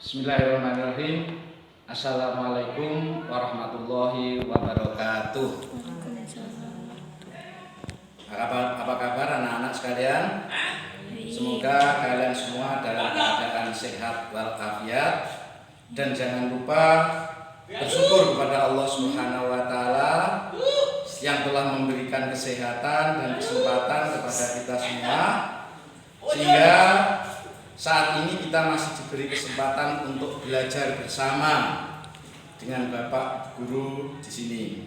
Bismillahirrahmanirrahim. Assalamualaikum warahmatullahi wabarakatuh. Apa kabar anak-anak sekalian? Semoga kalian semua dalam keadaan sehat walafiat dan jangan lupa bersyukur kepada Allah Subhanahu wa taala yang telah memberikan kesehatan dan kesempatan kepada kita semua sehingga saat ini kita masih diberi kesempatan untuk belajar bersama dengan Bapak Guru di sini.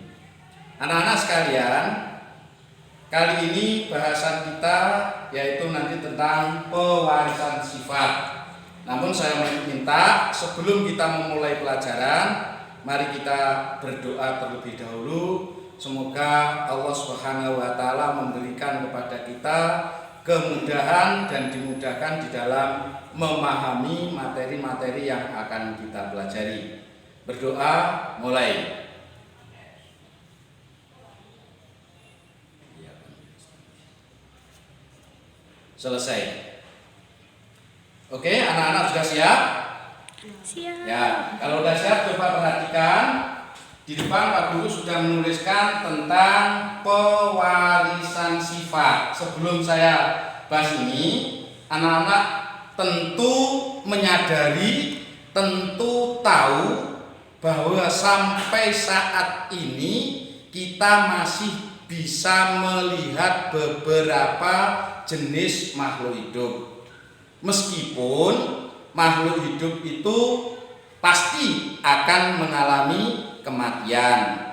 Anak-anak sekalian, kali ini bahasan kita yaitu nanti tentang pewarisan sifat. Namun saya minta sebelum kita memulai pelajaran, mari kita berdoa terlebih dahulu. Semoga Allah Subhanahu wa taala memberikan kepada kita kemudahan dan dimudahkan di dalam memahami materi-materi yang akan kita pelajari. Berdoa, mulai. Selesai. Oke, anak-anak sudah siap? Siap. Ya, kalau sudah siap coba perhatikan. Di depan Pak Guru sudah menuliskan tentang pewarisan sifat. Sebelum saya bahas ini, anak-anak tentu menyadari, tentu tahu bahwa sampai saat ini kita masih bisa melihat beberapa jenis makhluk hidup. Meskipun makhluk hidup itu pasti akan mengalami kematian.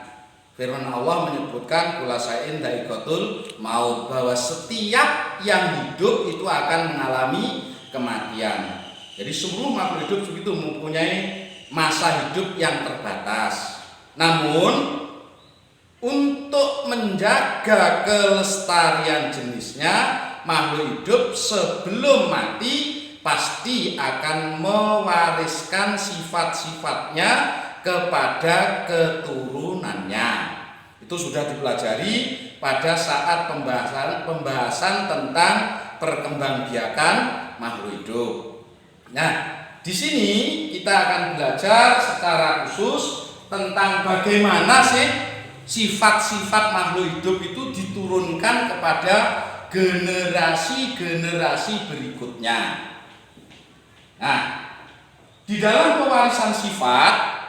Firman Allah menyebutkan kulasain daikotul maut, bahwa setiap yang hidup itu akan mengalami kematian. Jadi seluruh makhluk hidup itu mempunyai masa hidup yang terbatas. Namun untuk menjaga kelestarian jenisnya, makhluk hidup sebelum mati pasti akan mewariskan sifat-sifatnya kepada keturunannya. Itu sudah dipelajari pada saat pembahasan tentang perkembangbiakan makhluk hidup. Nah, di sini kita akan belajar secara khusus tentang bagaimana sih sifat-sifat makhluk hidup itu diturunkan kepada generasi-generasi berikutnya. Nah, di dalam pewarisan sifat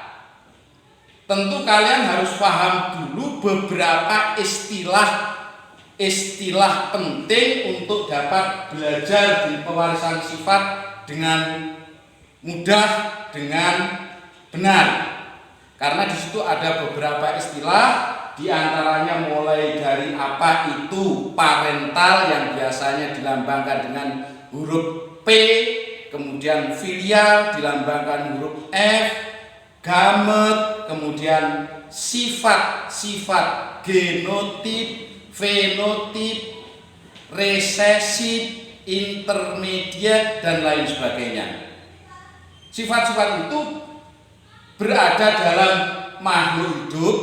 tentu kalian harus paham dulu beberapa istilah penting untuk dapat belajar di pewarisan sifat dengan mudah, dengan benar. Karena di situ ada beberapa istilah, diantaranya mulai dari apa itu parental yang biasanya dilambangkan dengan huruf P, kemudian filial dilambangkan huruf F, gamet, kemudian sifat-sifat genotip, fenotip, resesif, intermediate, dan lain sebagainya. Sifat-sifat itu berada dalam makhluk hidup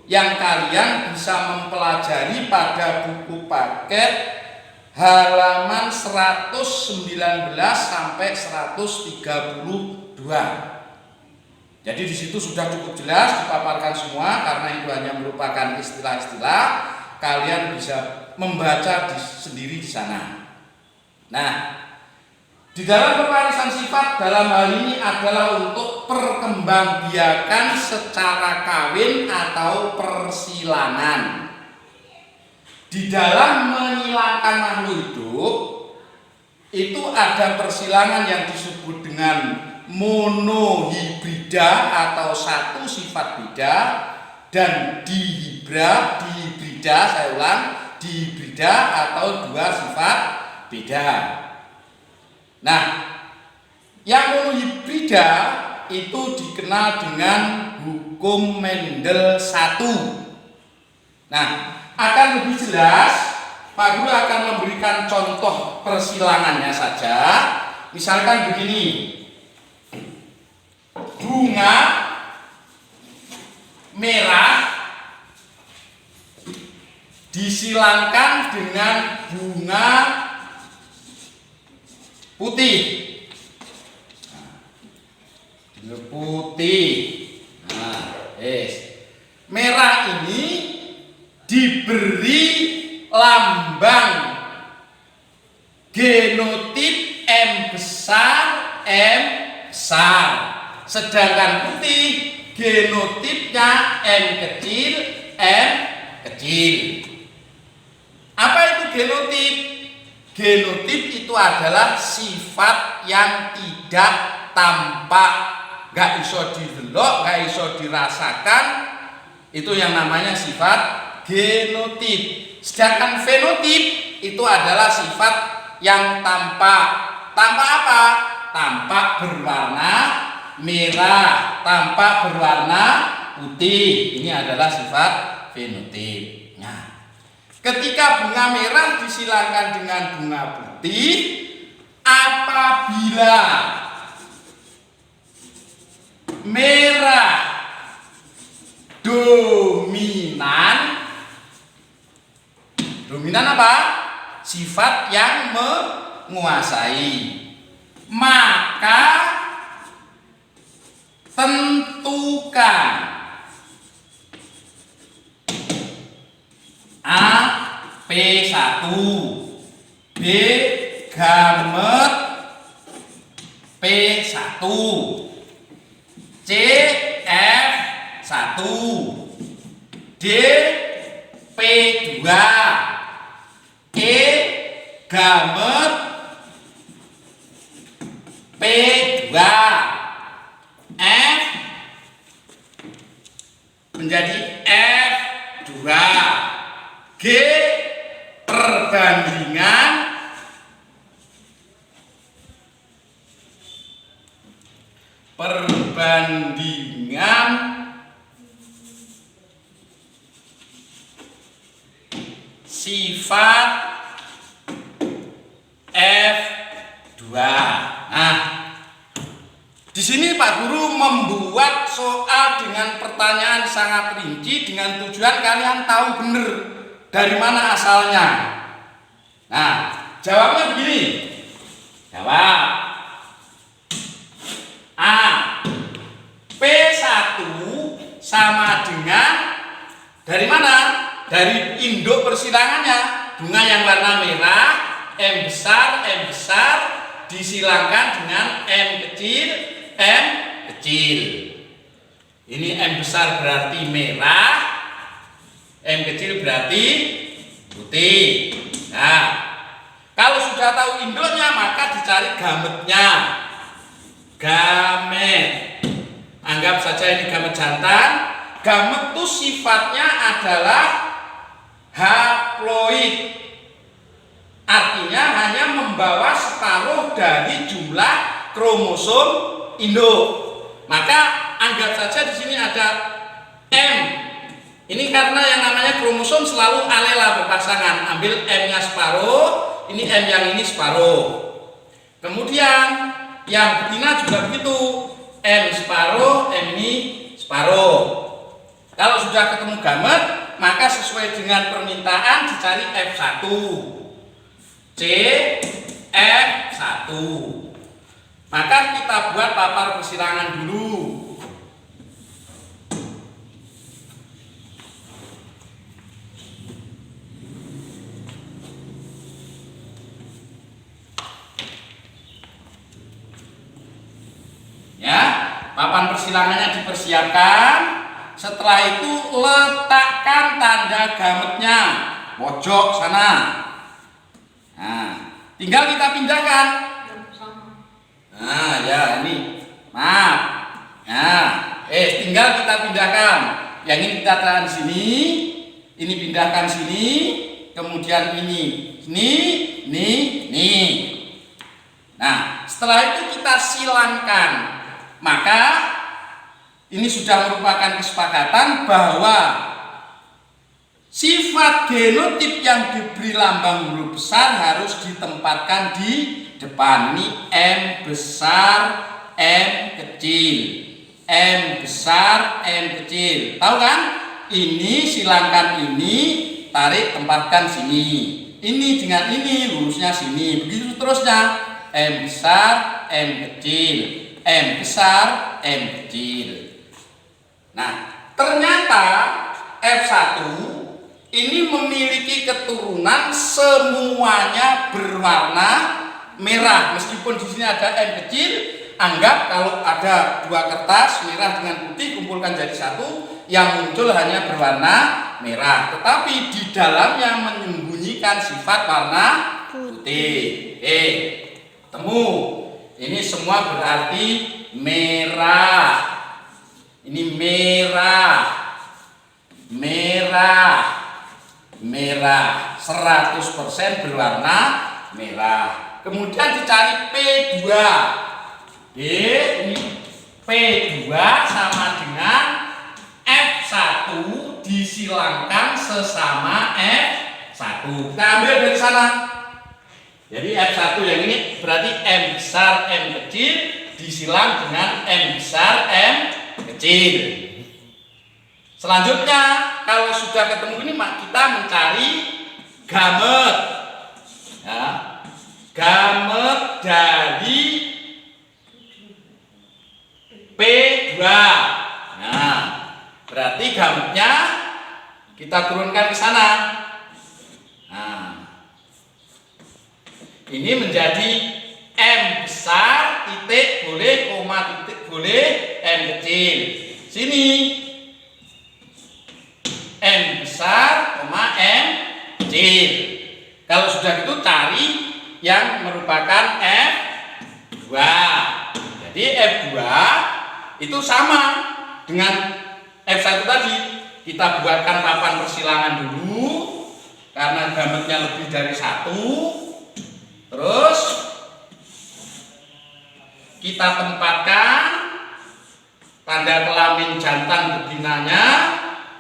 yang kalian bisa mempelajari pada buku paket halaman 119 sampai 132. Jadi di situ sudah cukup jelas dipaparkan semua, karena itu hanya merupakan istilah-istilah, kalian bisa membaca sendiri di sana. Nah, di dalam pewarisan sifat dalam hal ini adalah untuk perkembangbiakan secara kawin atau persilangan. Di dalam menghilangkan makhluk hidup itu ada persilangan yang disebut dengan monohibrida atau satu sifat beda, dan dihibrida, saya ulang, dihibrida atau dua sifat beda. Nah, yang monohibrida itu dikenal dengan hukum Mendel 1. Nah, akan lebih jelas Pak Guru akan memberikan contoh persilangannya saja. Misalkan begini, bunga merah disilangkan dengan bunga putih. Genotip M besar, M besar. Sedangkan putih genotipnya M kecil, M kecil. Apa itu genotip? Genotip itu adalah sifat yang tidak tampak, gak iso didelok, gak iso dirasakan. Itu yang namanya sifat genotip. Sedangkan fenotip itu adalah sifat yang tampak. Tampak apa? Tampak berwarna merah, tampak berwarna putih. Ini adalah sifat fenotip. Nah, ketika bunga merah disilangan dengan bunga putih, apabila merah dominan, dominan apa? Sifat yang menguasai. Maka tentukan A P1, B gamet P1, C F1, D P2, E gamet P2, F menjadi F2, G perbandingan sifat F2. Nah, di sini Pak Guru membuat soal dengan pertanyaan sangat rinci dengan tujuan kalian tahu benar dari mana asalnya. Nah, jawabnya begini. Jawab. A. P1 sama dengan dari mana? Dari induk persilangannya. Bunga yang warna merah, M besar disilangkan dengan M kecil, M kecil. Ini M besar berarti merah, M kecil berarti putih. Nah, kalau sudah tahu induknya maka dicari gametnya. Gamet. Anggap saja ini gamet jantan. Gamet itu sifatnya adalah haploid. Artinya hanya membawa separuh dari jumlah kromosom induk. Maka anggap saja di sini ada M. Ini karena yang namanya kromosom selalu alela berpasangan. Ambil M-nya separuh, ini M yang ini separuh. Kemudian yang betina juga begitu. M separuh, M ini separuh. Kalau sudah ketemu gamet, maka sesuai dengan permintaan dicari F1. C, F1. Maka kita buat papan persilangan dulu. Ya, papan persilangannya dipersiapkan. Setelah itu letakkan tanda gametnya pojok sana. Nah, tinggal kita pindahkan. Nah, ya ini. Maaf. Nah, tinggal kita pindahkan. Yang ini kita tahan sini, ini pindahkan sini, kemudian ini, ini. Nah, setelah itu kita silangkan. Maka ini sudah merupakan kesepakatan bahwa sifat genotip yang diberi lambang huruf besar harus ditempatkan di depan. Ini M besar, M kecil, M besar, M kecil. Tahu kan? Ini silangkan ini, tarik tempatkan sini. Ini dengan ini lurusnya sini. Begitu terusnya. M besar, M kecil, M besar, M kecil. Nah, ternyata F1 ini memiliki keturunan semuanya berwarna merah. Meskipun di sini ada M kecil, anggap kalau ada 2 kertas merah dengan putih kumpulkan jadi satu, yang muncul hanya berwarna merah. Tetapi di dalamnya menyembunyikan sifat warna putih. Temu. Ini semua berarti merah. Ini merah. Merah. Merah. 100% berwarna merah. Kemudian dicari P2. Ini P2 sama dengan F1 disilangkan sesama F1. Kita ambil dari sana. Jadi F1 yang ini berarti M besar M kecil disilang dengan M besar M kecil. Selanjutnya kalau sudah ketemu ini kita mencari gamet. Ya. Gamet dari P2. Nah, berarti gametnya kita turunkan ke sana. Nah, ini menjadi M besar titik boleh koma titik boleh M kecil. Sini M besar koma M kecil. Kalau sudah itu cari yang merupakan F2. Jadi F2 itu sama dengan F1 tadi. Kita buatkan papan persilangan dulu karena gametnya lebih dari 1. Terus kita tempatkan tanda kelamin jantan betinanya.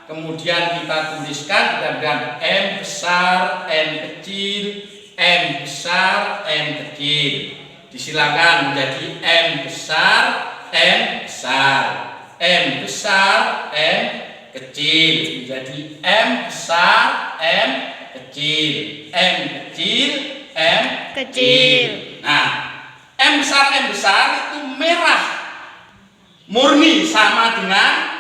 Kemudian kita tuliskan dengan M besar M kecil M besar M kecil. Disilakan menjadi M besar M besar M besar M kecil menjadi M besar M kecil M kecil M kecil. Nah, M besar itu merah murni sama dengan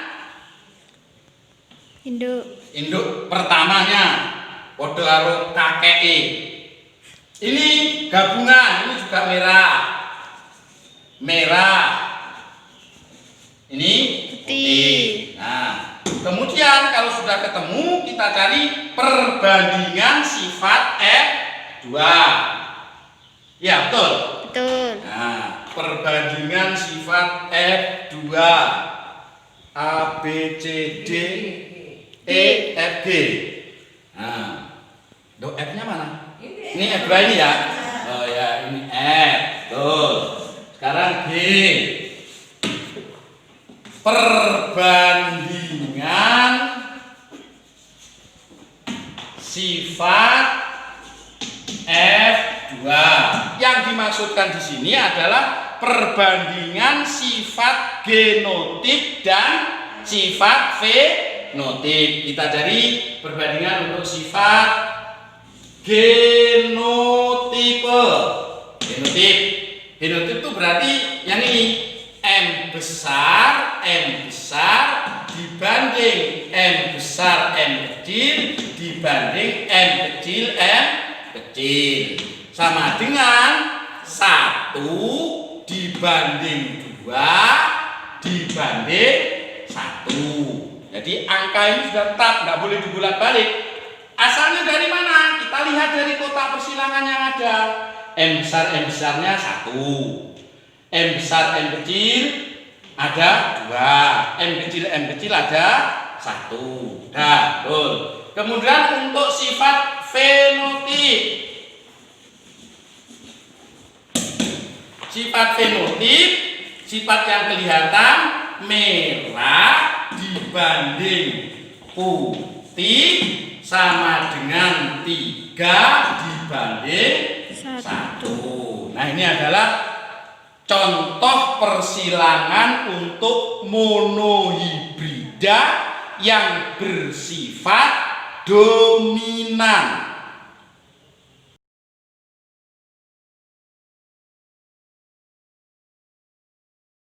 induk pertamanya kode karo KKE. Ini gabungan, ini juga merah. Merah. Ini putih. Nah, kemudian kalau sudah ketemu kita cari perbandingan sifat F2. Ya, betul. Betul. Nah, perbandingan sifat F2. A B C D E F G. Nah, F-nya mana? Ini F2 ini ya. Oh ya, ini F. Betul. Sekarang G. Perbandingan sifat F2. Yang dimaksudkan di sini adalah perbandingan sifat genotip dan sifat fenotip. Kita cari perbandingan untuk sifat genotipe. Genotip itu berarti yang ini M besar dibanding M besar M kecil dibanding M kecil M kecil sama dengan 1 dibanding 2 dibanding 1. Jadi angka ini sudah tetap, nggak boleh dibolak-balik. Asalnya dari mana? Kita lihat dari kotak persilangan yang ada. M besarnya 1, M besar M kecil ada 2, M kecil ada 1. Nah, betul. Kemudian untuk sifat fenotip. Sifat fenotip, sifat yang kelihatan merah dibanding putih sama dengan 3 dibanding 1. Nah, ini adalah contoh persilangan untuk monohibrida yang bersifat dominan.